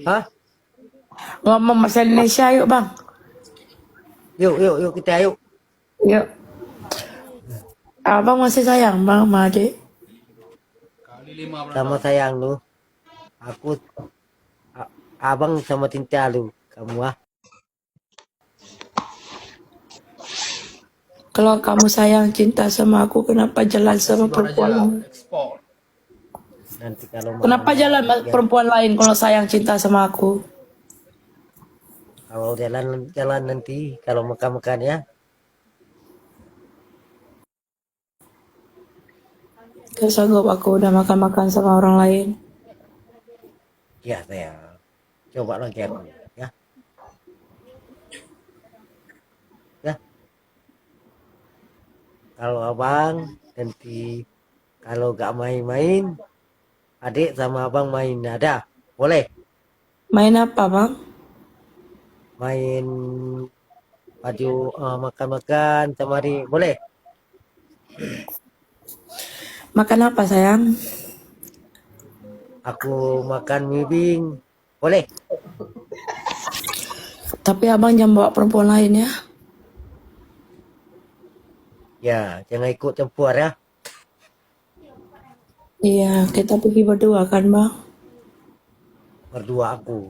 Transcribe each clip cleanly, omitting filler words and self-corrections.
Hah? Ngomong bahasa Indonesia yuk bang. Yuk kita yuk. Yuk. Abang masih sayang bang sama adik. Sama sayang lu. Aku abang sama cinta lu. Kamu ah. Kalau kamu sayang cinta sama aku, kenapa jalan sama perempuan lain? Nanti kalau Kenapa malam jalan sama ya, perempuan lain kalau sayang cinta sama aku? kalau jalan nanti kalau makan-makan ya. Gak sanggup aku udah makan-makan sama orang lain. Ya saya coba lagi aku ya. Ya, kalau abang nanti kalau gak main-main, adik sama abang main ada. Boleh Main apa bang? main baju makan-makan sama adik. Boleh. Makan apa sayang? Aku makan mie bing. Boleh. Tapi abang jangan bawa perempuan lain ya. Ya, jangan ikut campur ya. Iya, kita pergi berdua kan bang? Berdua aku.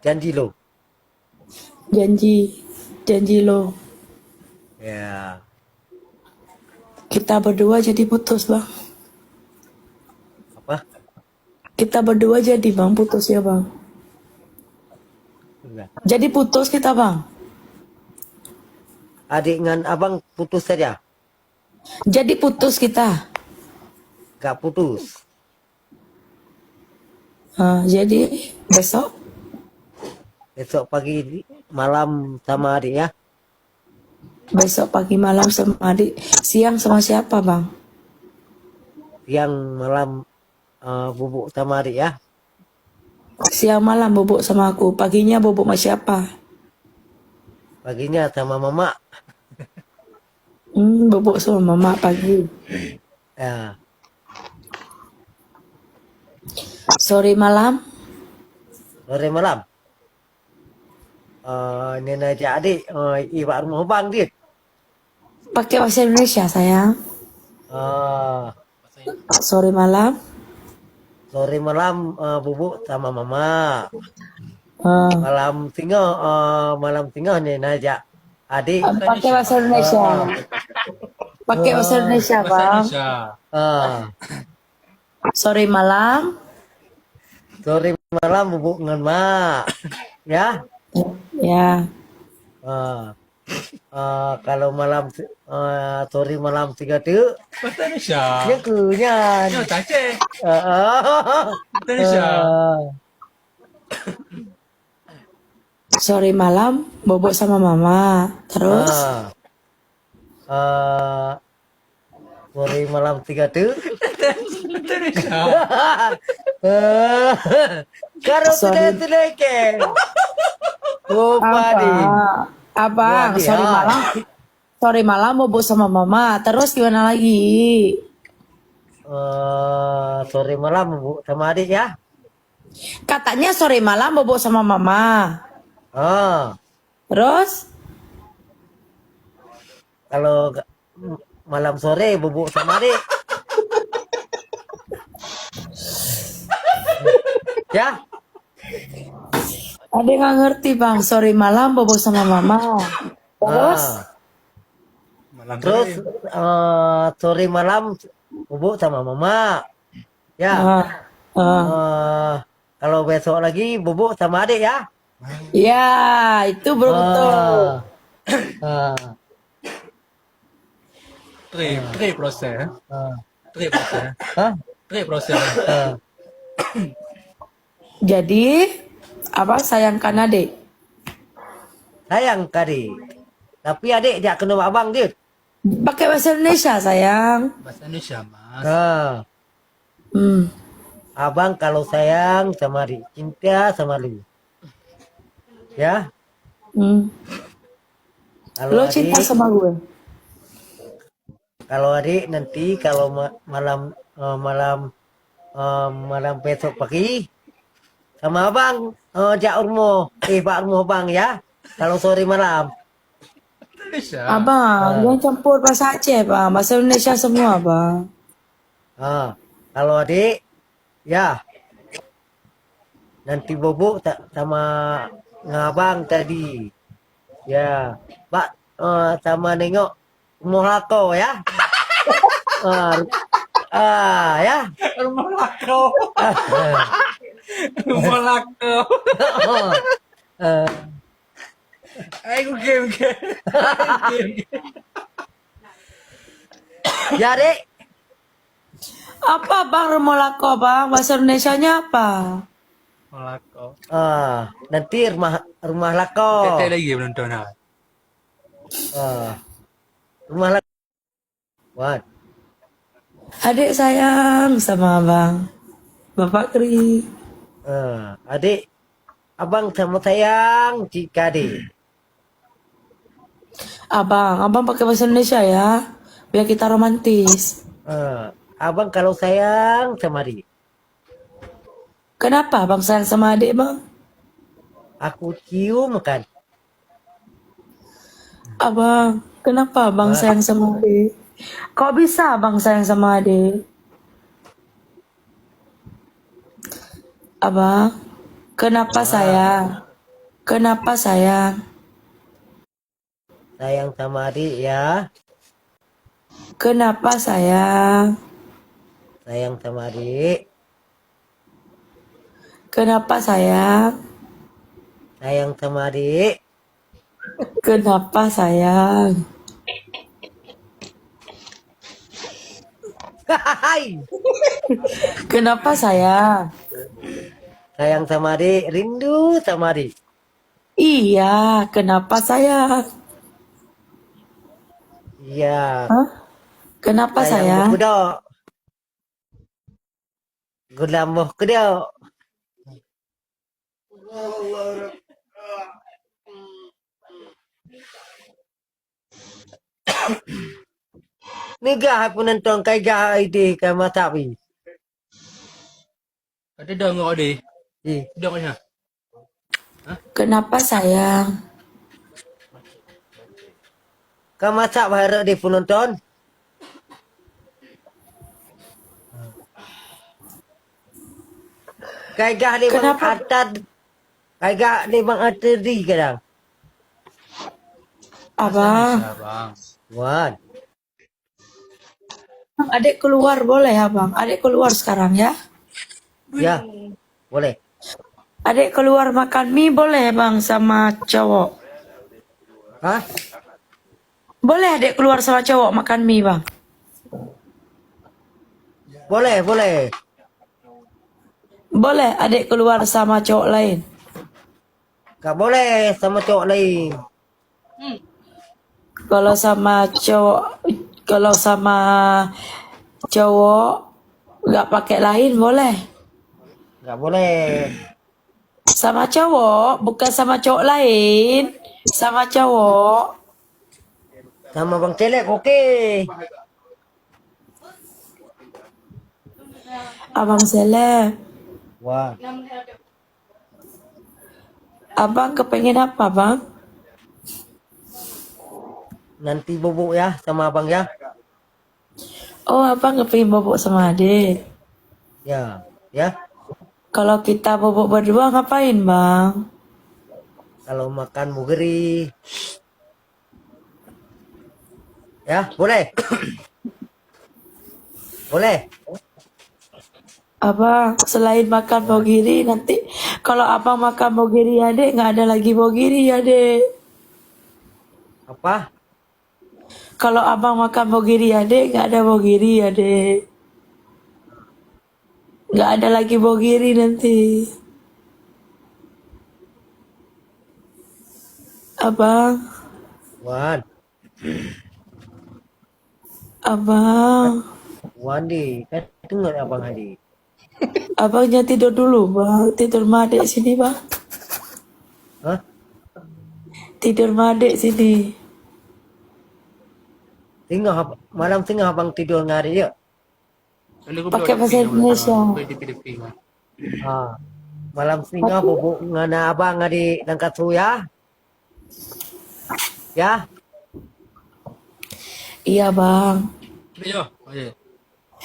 Janji lo. Janji, janji lo. Ya, Kita berdua jadi putus bang. apa? Kita berdua jadi bang putus ya bang. Enggak. Jadi putus kita bang. Adik dengan abang putus saja. Jadi putus kita. Gak putus. Jadi besok Besok pagi malam sama adik ya. besok pagi malam sama adik. Siang sama siapa bang? Siang malam bubuk sama adik ya. Siang malam bobok sama aku. Paginya bobok sama siapa? Paginya sama mama. Bobok sama mama pagi. Ya, Sore malam sore malam. Ini aja adik. Iwak rumah bang dia. pakai bahasa Indonesia sayang. Uh, Sore malam Sore malam bubuk sama mama. eh, Malam tinggal nih aja adik. pakai bahasa Indonesia. Pakai bahasa Indonesia bang. Ah, Sore malam Sore malam bubuk dengan mak. Ya. ya. Ah, kalau sore malam tiga tu, dia kunyan. Sore malam bobok sama mama. Terus Sore malam tiga tu. Kalau Sorry. sudah ke. Lupa Apa? nih. Abang, Wah, sore dia. malam. Sore malam bobo sama mama. Terus gimana lagi? Sore malam bu sama adik ya. Katanya sore malam bobo sama mama. Ah, Terus kalau malam sore bubuk sama adik. Ya. ada nggak ngerti bang. Sore malam bobo sama mama. Terus Terus sore malam bubuk sama mama. Ya. ah, ah. Kalau besok lagi bubuk sama adik ya. Ya itu belum betul. Ah, Tre proses. ah, Tre proses. ah, Tre proses. ah. Jadi abang sayangkan adik. Sayang kali. Tapi adik dia kena abang dia. Pakai bahasa Indonesia sayang. Bahasa Indonesia, Mas. Hmm. Abang kalau sayang sama adik, cinta sama lu. Ya. Hmm. Kalau Lo cinta adik, sama gue? kalau adik nanti kalau malam malam besok pagi sama abang jak rumah. Pak rumah bang ya. Kalau sore malam. Indonesia. Abang, jangan campur bahasa Aceh, Bang. Bahasa Indonesia semua, Bang. Kalau adik, ya nanti bobok tak sama ngabang tadi. Ya, Pak sama nengok rumah lako ya. Ah, ya. Rumah lako. Rumah lako. Eh, Ayo game. ya, Dek. Apa, Bang, remolako, Bang? Bahasa Indonesianya apa? Rumah lako. Nanti rumah lako. Kita lagi menonton. Rumah lako. Wan. Adik sayang sama Abang. Bapak Kri. Adik, abang sama sayang jika adik. Abang pakai bahasa Indonesia ya. Biar kita romantis. Abang kalau sayang sama adik, Kenapa Abang sayang sama adik, Bang? aku cium kan. Abang, kenapa Abang sayang sama adik? Kok bisa Abang sayang sama adik? Abang, kenapa sayang? Kenapa sayang? Sayang sama adik ya. Kenapa sayang? Sayang sama adik. Kenapa sayang? Sayang sama adik. Kenapa sayang? Hai. Kenapa sayang? Sayang sama adik, rindu sama adik. Iya, kenapa sayang? Iya. Hah? Kenapa sayang? Budak. Gulambuh kedok. Nigah pun nonton kai gah ide kai matapi. Ada dah ngok deh. Eh, Dah kena. Kenapa sayang? kau masak bahara dia pun nonton. Kai gah dia bang Kenapa? atas. Kai gah dia bang atas di kadang. Abang, Bang. Wan. adik keluar boleh Abang? Adik keluar sekarang ya? Ya. Boleh. Adik keluar makan mie boleh Bang sama cowok? Hah? Boleh adik keluar sama cowok makan mie Bang? Boleh, boleh. Boleh adik keluar sama cowok lain? Gak boleh sama cowok lain. Kalau sama cowok nggak pakai lain boleh? Gak boleh. Sama cowok, bukan sama cowok lain. Sama cowok. Sama bang celek okey. Abang seleb. Wah. Abang kepengen apa Bang? Nanti bubuk ya sama abang ya. Oh abang kepengen bobok sama adik. Ya. Ya. Kalau kita bobok berdua ngapain Bang? Kalau makan bugeri. Ya, boleh. Boleh. Abang selain makan bogiri nanti kalau abang makan bogiri adik nggak ada lagi bogiri adik. Apa? Kalau abang makan bogiri adik nggak ada bogiri adik. Nggak ada lagi bogiri nanti. Abang, Wan. abang, Wandi. Kan dengar abang Hadi. abangnya tidur dulu bang. Tidur sama adik sini bang. Hah? Tidur sama adik sini. Tengah malam tengah abang tidur ngari ya. Pakai bahasa Indonesia. Ah. Malam singa bubuk ngana abang adik nangkat su ya. Ya. Iya bang. Đi vô. Ôi.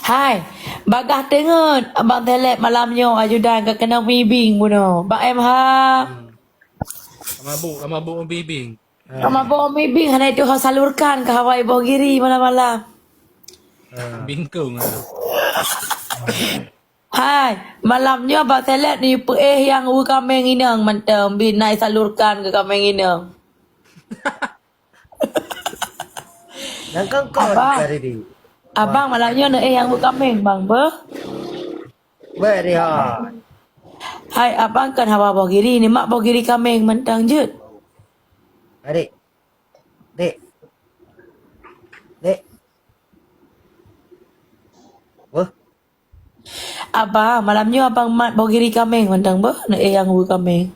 Hai, bagah dengar abang telet malamnya ajudan ke kena mibing puno. Bang em ha. Sama bu bibing. Sama bawa mibing hanya itu kau salurkan ke Hawaii Bogiri malam-malam. Bingkung ah. Hai, malamnya abang telet ni yang kameng inang mantem binai salurkan ke kameng inang. Nangkang kau Abang. dari di. Abang malamnya ni yang kameng bang ber. Beri ha. Hai, abang kan Hawa Bogiri ni mak Bogiri kameng mentang je. Adik. Dek. Dek. Wah. Abang malamnya abang mat Bogiri kameng mentang ber ni yang kameng.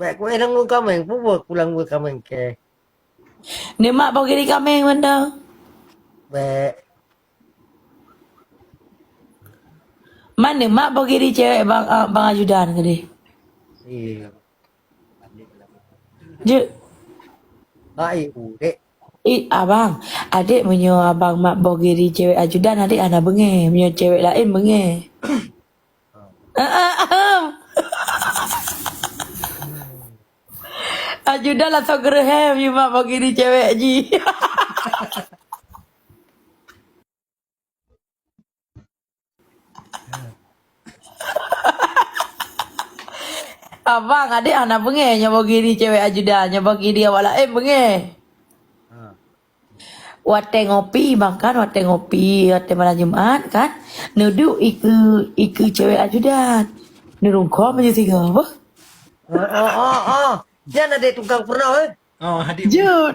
Baik kau enang lu kameng, pun pulang lu kameng ke. Ni mak Bogiri kameng mentang. Baik. Mana mak Bogiri cewek bang ajudan ke dia? Iya. Je. Hai, dek. Abang, adik menyo abang mak Bogiri cewek ajudan adik anak benge, menyo cewek lain benge. Ajudan lah so gerehem you mak Bogiri cewek ji. Abang, adik anak benge nyo Bogiri cewek ajudan, nyo Bogiri awak lain benge. Wate ngopi bang kan, wate ngopi, wate malam Jumat kan. Nuduk iku cewek ajudan. Nurungko menjadi tiga apa? Jangan ada tukang pernah Oh, adik. Jut.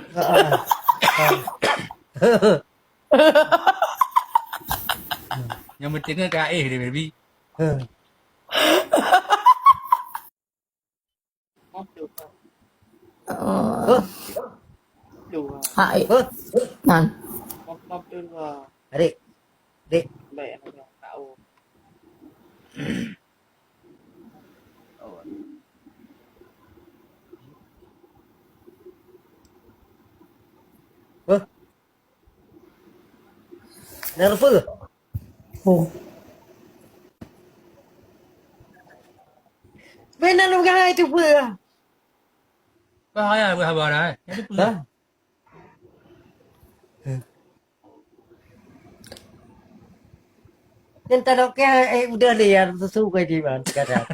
Yang penting kan dia baby. Hai. Nan. Adik. Dek. Hah? Kenapa? Oh. Benar lu kan itu apa? Bahaya berhabar dah. Jadi pula. Hah? Yang tak nak udah lihat sesuai di mana sekarang.